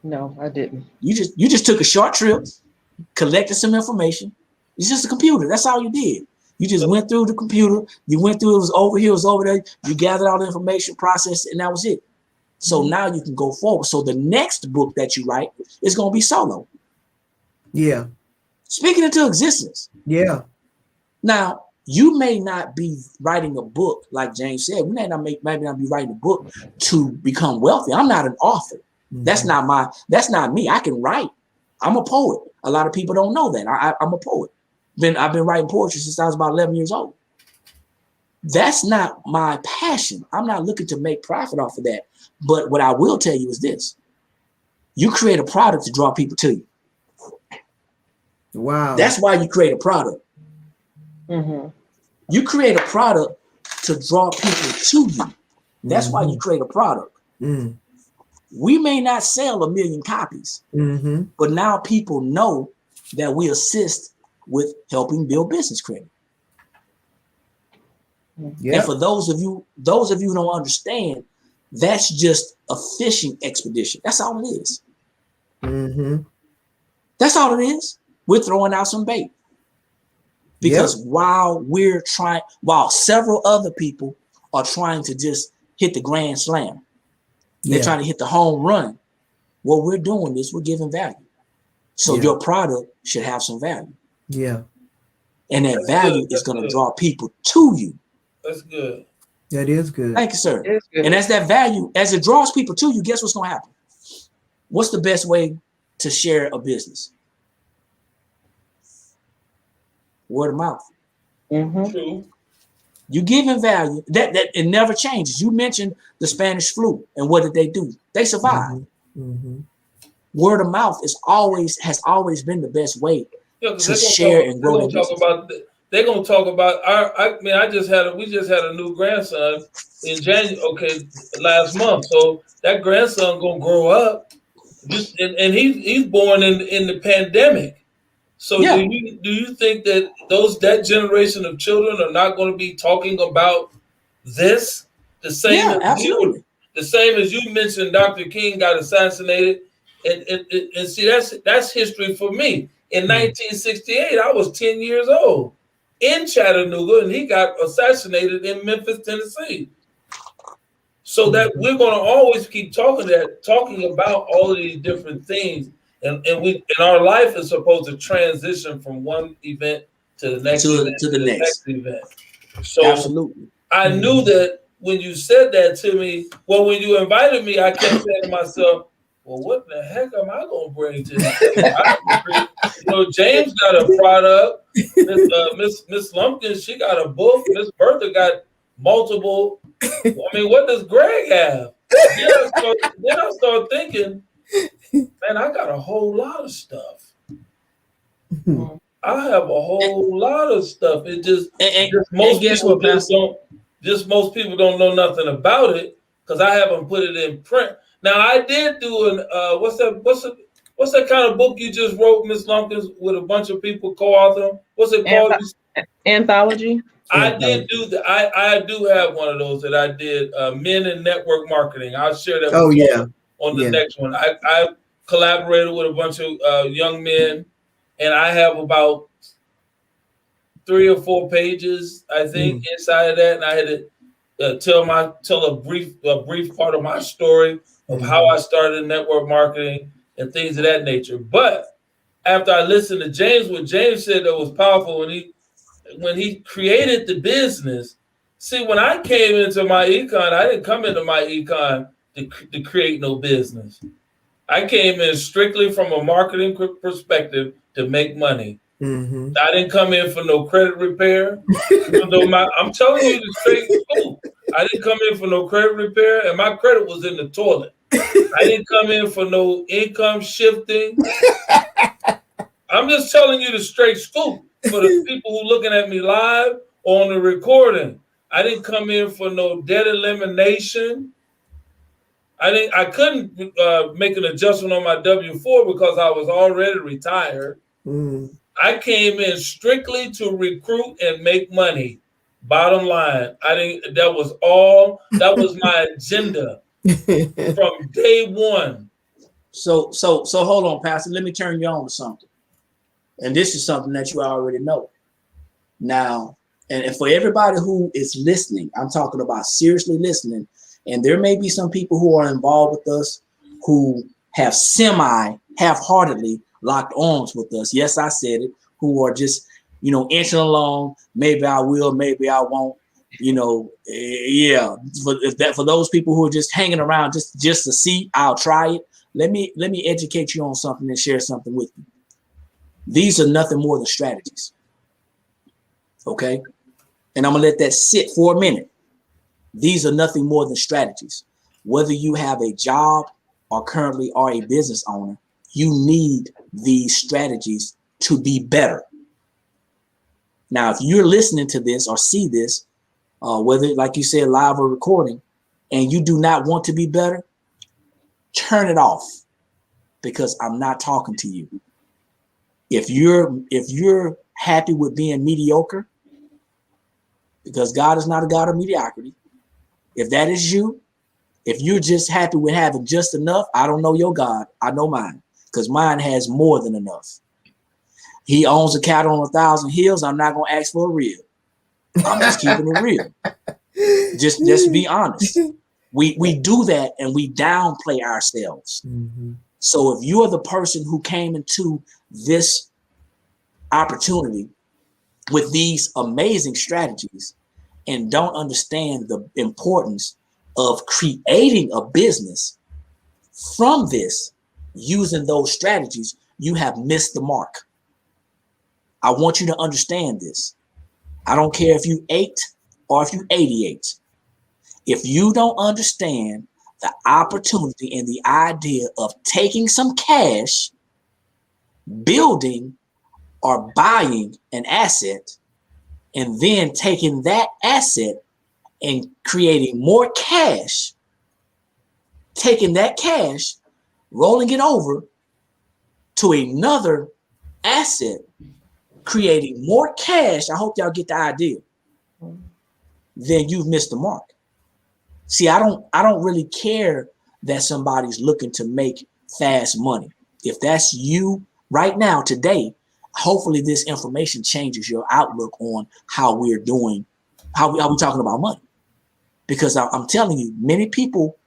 No, I didn't. You just took a short trip, collected some information. It's just a computer. That's all you did. You just went through the computer. You went through, it was over here, it was over there. You gathered all the information, processed it, and that was it. So now you can go forward. So the next book that you write is going to be solo. Yeah. Speaking into existence. Yeah. Now, you may not be writing a book, like James said. We may not be writing a book to become wealthy. I'm not an author. That's not me. I can write. I'm a poet. A lot of people don't know that. I'm a poet. I've been writing poetry since I was about 11 years old. That's not my passion. I'm not looking to make profit off of that. But what I will tell you is this. You create a product to draw people to you. Wow. That's why you create a product. Mm-hmm. You create a product to draw people to you. That's why you create a product. Mm. We may not sell 1 million copies, but now people know that we assist with helping build business credit. Yep. And for those of you who don't understand, that's just a fishing expedition. That's all it is. That's all it is. We're throwing out some bait. Because while several other people are trying to just hit the grand slam, they're trying to hit the home run. What we're doing is we're giving value. So your product should have some value. Yeah. And that value is going to draw people to you. That's good. That is good. Thank you, sir. And as that value, as it draws people to you, guess what's going to happen? What's the best way to share a business? Word of mouth. True. You giving value. That it never changes. You mentioned the Spanish flu, and what did they do? They survived. Word of mouth has always been the best way to share and grow. They're gonna talk about we just had a new grandson in January, last month. So that grandson gonna grow up, and he's born in the pandemic. So do you think that that generation of children are not going to be talking about this the same? Absolutely. The same as you mentioned, Dr. King got assassinated, and see that's history for me. In 1968, I was 10 years old in Chattanooga, and he got assassinated in Memphis, Tennessee. So that we're going to always keep talking about all of these different things. And our life is supposed to transition from one event to the next event. So absolutely. I knew that when you said that to me, when you invited me, I kept saying to myself, well, what the heck am I going to bring to this? James got a product. Miss Lumpkins, she got a book. Miss Bertha got multiple. What does Greg have? Then I start thinking, man, I got a whole lot of stuff. I have a whole lot of stuff. It most people don't know nothing about it because I haven't put it in print. Now I did do what's that kind of book you just wrote, Miss Lumpkins, with a bunch of people co-author? What's it called? Anthology. I did do that. I do have one of those that I did. Men in Network Marketing. I'll share that with you on the next one. I collaborated with a bunch of young men, and I have about 3 or 4 pages, I think, inside of that. And I had to tell a brief part of my story of how I started network marketing and things of that nature. But after I listened to James, what James said that was powerful when he created the business. See, when I came into my econ, I didn't come into my econ to create no business. I came in strictly from a marketing perspective to make money. I didn't come in for no credit repair. I'm telling you the straight truth. I didn't come in for no credit repair, and my credit was in the toilet. I didn't come in for no income shifting. I'm just telling you the straight scoop for the people who looking at me live or on the recording. I didn't come in for no debt elimination. I couldn't make an adjustment on my W-4 because I was already retired. I came in strictly to recruit and make money. Bottom line, that was my agenda from day one. So hold on, Pastor. Let me turn you on to something. And this is something that you already know. Now, and for everybody who is listening, I'm talking about seriously listening. And there may be some people who are involved with us who have half-heartedly locked arms with us. Yes, I said it. Who are just, inching along. Maybe I will, maybe I won't. For those people who are just hanging around just to see, I'll try it. Let me educate you on something and share something with you. These are nothing more than strategies. Okay? And I'm going to let that sit for a minute. These are nothing more than strategies. Whether you have a job or currently are a business owner, you need these strategies to be better. Now, if you're listening to this or see this, whether, like you said, live or recording, and you do not want to be better, turn it off, because I'm not talking to you. If you're happy with being mediocre, because God is not a God of mediocrity, if that is you, if you're just happy with having just enough, I don't know your God. I know mine, because mine has more than enough. He owns a cattle on 1,000 hills. I'm not going to ask for a rib. I'm just keeping it real. Just be honest. We do that and we downplay ourselves. Mm-hmm. So if you are the person who came into this opportunity with these amazing strategies and don't understand the importance of creating a business from this, using those strategies, you have missed the mark. I want you to understand this. I don't care if you 8 or if you 88. If you don't understand the opportunity and the idea of taking some cash, building or buying an asset, and then taking that asset and creating more cash, taking that cash, rolling it over to another asset, creating more cash, I hope y'all get the idea, then you've missed the mark. See, I don't really care that somebody's looking to make fast money. If that's you right now, today, hopefully this information changes your outlook on how we're doing, how we're talking about money. Because I'm telling you, many people,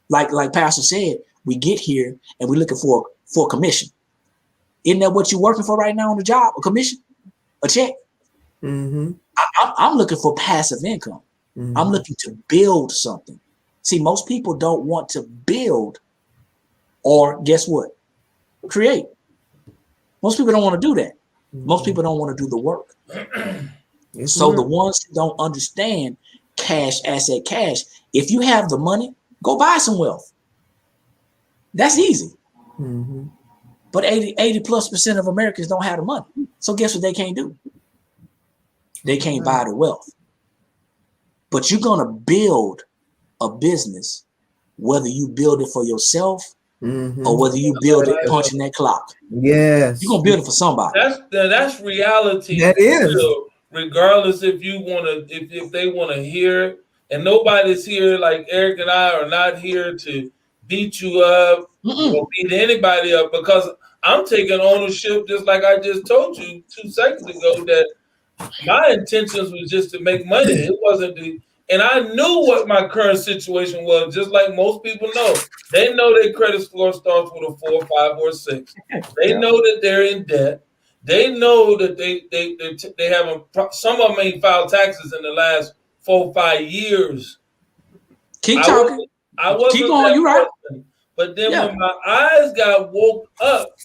like Pastor said, we get here and we're looking for commission. Isn't that what you're working for right now on the job? A commission? A check? Mm-hmm. I'm looking for passive income. Mm-hmm. I'm looking to build something. See, most people don't want to build or guess what? Create. Most people don't want to do that. Mm-hmm. Most people don't want to do the work. So the ones who don't understand cash, asset, cash, if you have the money, go buy some wealth. That's easy. Mm-hmm. But 80+% of Americans don't have the money. So guess what they can't do? They can't buy the wealth. But you're going to build a business, whether you build it for yourself or whether you build it punching that clock. Yes. You're going to build it for somebody. That's reality. That is. Regardless if you want to, if they want to hear it. And nobody's here, like Eric and I are not here to beat you up or beat anybody up, because I'm taking ownership, just like I just told you 2 seconds ago, that my intentions was just to make money. It wasn't to, and I knew what my current situation was, just like most people know. They know their credit score starts with a 4, 5, or 6. They know that they're in debt. They know that they haven't. Some of them ain't filed taxes in the last 4, 5 years. Keep talking. I wasn't keep going. You right. But then when my eyes got woke up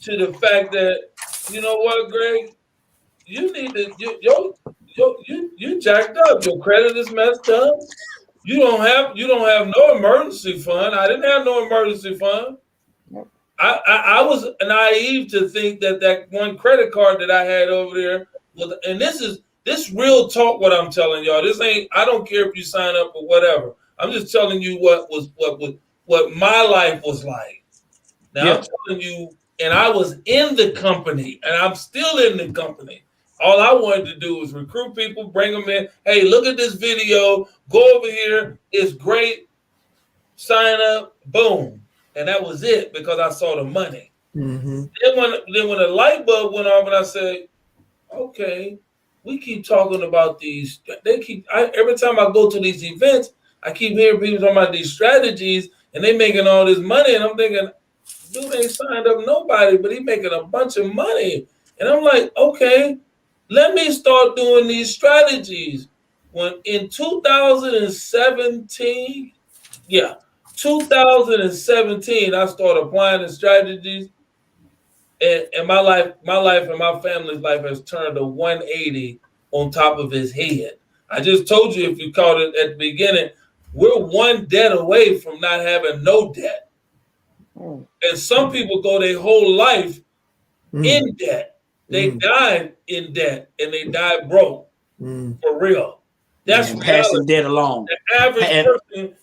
to the fact that, you know what, Greg, you need to you jacked up. Your credit is messed up. You don't have no emergency fund. I didn't have no emergency fund. I was naive to think that one credit card that I had over there was, and this real talk. What I'm telling y'all, this ain't. I don't care if you sign up or whatever. I'm just telling you what my life was like. Now I'm telling you, and I was in the company, and I'm still in the company. All I wanted to do was recruit people, bring them in. Hey, look at this video. Go over here. It's great. Sign up. Boom. And that was it, because I saw the money. Mm-hmm. Then when the light bulb went off and I said, okay, we keep talking about these. Every time I go to these events, I keep hearing people talking about these strategies and they making all this money. And I'm thinking, dude ain't signed up nobody, but he making a bunch of money. And I'm like, okay, let me start doing these strategies. When in 2017, 2017, I started applying the strategies, and my life and my family's life has turned a 180 on top of his head. I just told you, if you caught it at the beginning, we're one debt away from not having no debt. And some people go their whole life in debt. They died in debt and they died broke. For real. That's passing debt along. The average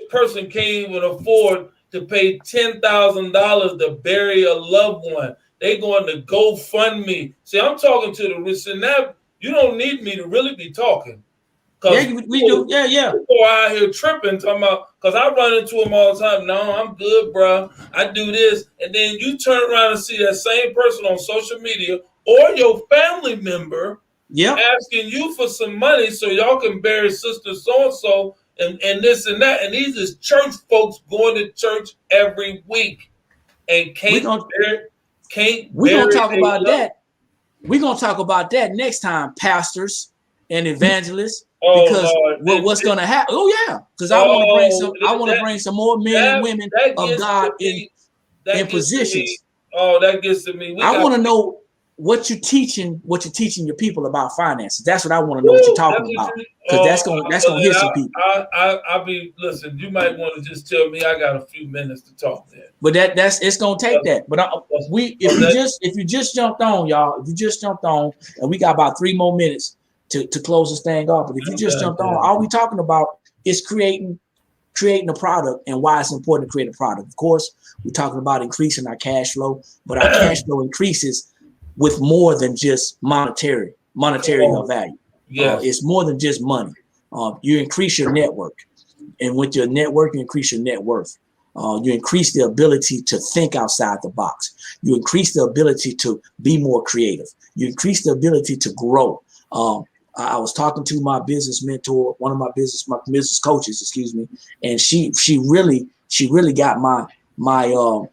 person can't even afford to pay $10,000 to bury a loved one. They going to GoFundMe. See, I'm talking to the rich, and now you don't need me to really be talking. Yeah, we do. Yeah. People are out here tripping, talking about, because I run into them all the time. No, I'm good, bro. I do this. And then you turn around and see that same person on social media or your family member asking you for some money so y'all can bury sister so-and-so and this and that. And these is church folks going to church every week and can't we're going to talk about that. We're going to talk about that next time, pastors and evangelists. Because what's going to happen? Oh yeah, because I want to bring some more men and women of God in positions. That gets to me. I want to know what you're teaching your people about finances. That's what I want to know what you're talking about, because that's gonna hit some people. I'll be listen. You might want to just tell me I got a few minutes to talk there. But it's gonna take that. But if you just jumped on, y'all, and we got about 3 more minutes to close this thing off. But if you just jumped on, all we talking about is creating a product and why it's important to create a product. Of course, we're talking about increasing our cash flow, but our cash flow increases with more than just monetary value. It's more than just money. You increase your network, and with your network, you increase your net worth. You increase the ability to think outside the box. You increase the ability to be more creative. You increase the ability to grow. I was talking to my business mentor, one of my business coaches, excuse me, and she really got my mind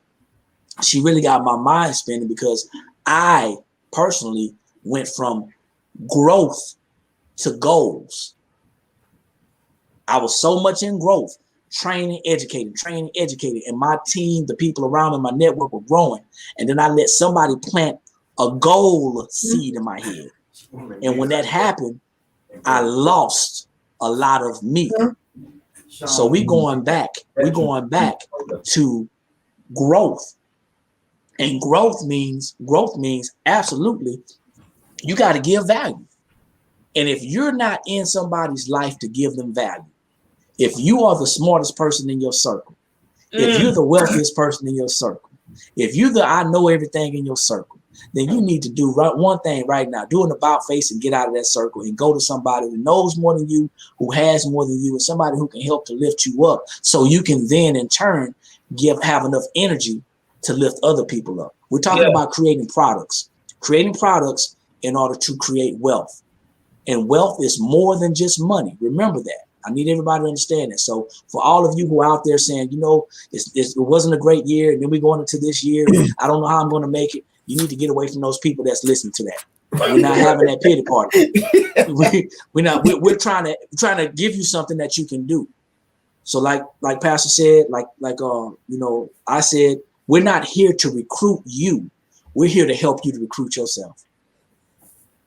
spinning, because I personally went from growth to goals. I was so much in growth, training, educating, and my team, the people around me, my network were growing. And then I let somebody plant a goal seed in my head. And when that happened, I lost a lot of me. So we're going back to growth. And growth means absolutely, you got to give value. And if you're not in somebody's life to give them value, if you are the smartest person in your circle, if you're the wealthiest person in your circle, if you're the I know everything in your circle, then you need to do one thing right now. Do an about face and get out of that circle and go to somebody who knows more than you, who has more than you, and somebody who can help to lift you up, so you can then in turn have enough energy to lift other people up. We're talking about creating products in order to create wealth. And wealth is more than just money. Remember that. I need everybody to understand that. So for all of you who are out there saying, it wasn't a great year, and then we're going into this year, I don't know how I'm going to make it. You need to get away from those people that's listening to that. We're not having that pity party. We're trying to give you something that you can do. So like Pastor said, I said, we're not here to recruit you. We're here to help you to recruit yourself.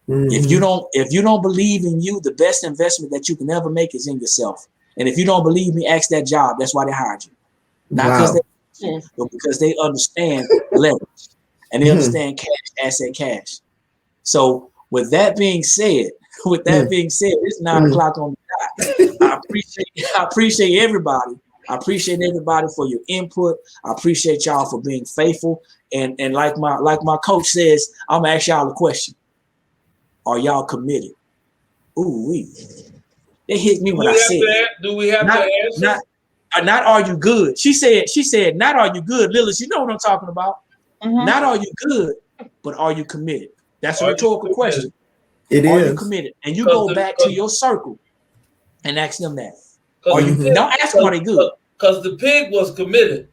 Mm-hmm. If you don't believe in you, the best investment that you can ever make is in yourself. And if you don't believe me, ask that job. That's why they hired you. Not because but because they understand leverage and they understand asset cash. So with that being said, it's 9 o'clock on the dot. I appreciate everybody. I appreciate everybody for your input. I appreciate y'all for being faithful. And like my coach says, I'm gonna ask y'all a question. Are y'all committed? Ooh, they hit me when I said. Do we have to answer? Not are you good? She said, not are you good, Lilith. You know what I'm talking about. Mm-hmm. Not are you good, but are you committed? That's a rhetorical question. Are you committed? And you go back to your circle and ask them that. Are you? Don't ask them are they good. Because the pig was committed.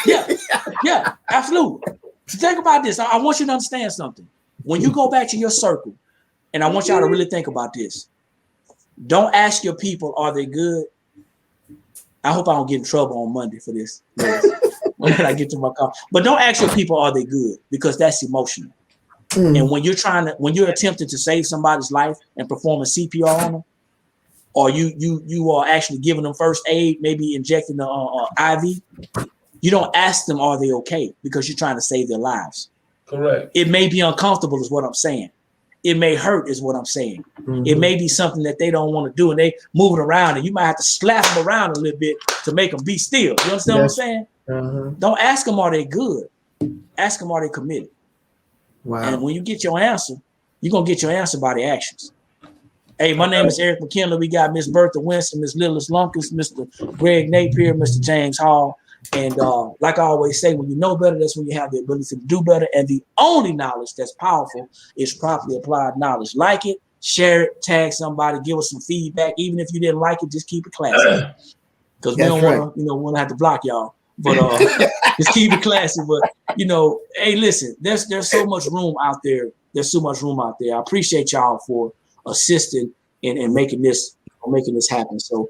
Yeah, absolutely. So think about this. I want you to understand something. When you go back to your circle, and I want y'all to really think about this. Don't ask your people, are they good? I hope I don't get in trouble on Monday for this when I get to my car. But don't ask your people, are they good? Because that's emotional. And when you're attempting to save somebody's life and perform a CPR on them, or you are actually giving them first aid, maybe injecting the IV, you don't ask them, are they okay? Because you're trying to save their lives. Correct. It may be uncomfortable is what I'm saying. It may hurt is what I'm saying. It may be something that they don't want to do and they moving around and you might have to slap them around a little bit to make them be still. You understand what I'm saying? Don't ask them, are they good? Ask them, are they committed? Wow. And when you get your answer, you're going to get your answer by the actions. Hey, my name is Eric McKinley. We got Miss Bertha Winston, Miss Lillis Lumpkins, Mr. Greg Napier, Mr. James Hall. And like I always say, when you know better, that's when you have the ability to do better. And the only knowledge that's powerful is properly applied knowledge. Like it, share it, tag somebody, give us some feedback. Even if you didn't like it, just keep it classy. Because we don't want to, want to have to block y'all. But just keep it classy. But hey, listen, there's so much room out there. There's so much room out there. I appreciate y'all for assisting in making this happen. So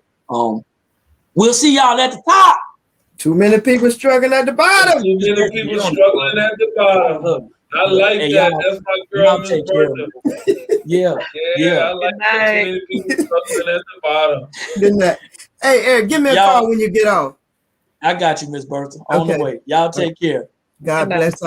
we'll see y'all at the top. Too many people struggling at the bottom. Too many people struggling at the bottom. I like that. That's my girl, Miss Bertha. Yeah. I like that. Too many people struggling at the bottom. Good night. Hey, Eric, give me a call when you get off. I got you, Miss Bertha. On the way. Y'all take care. God bless all.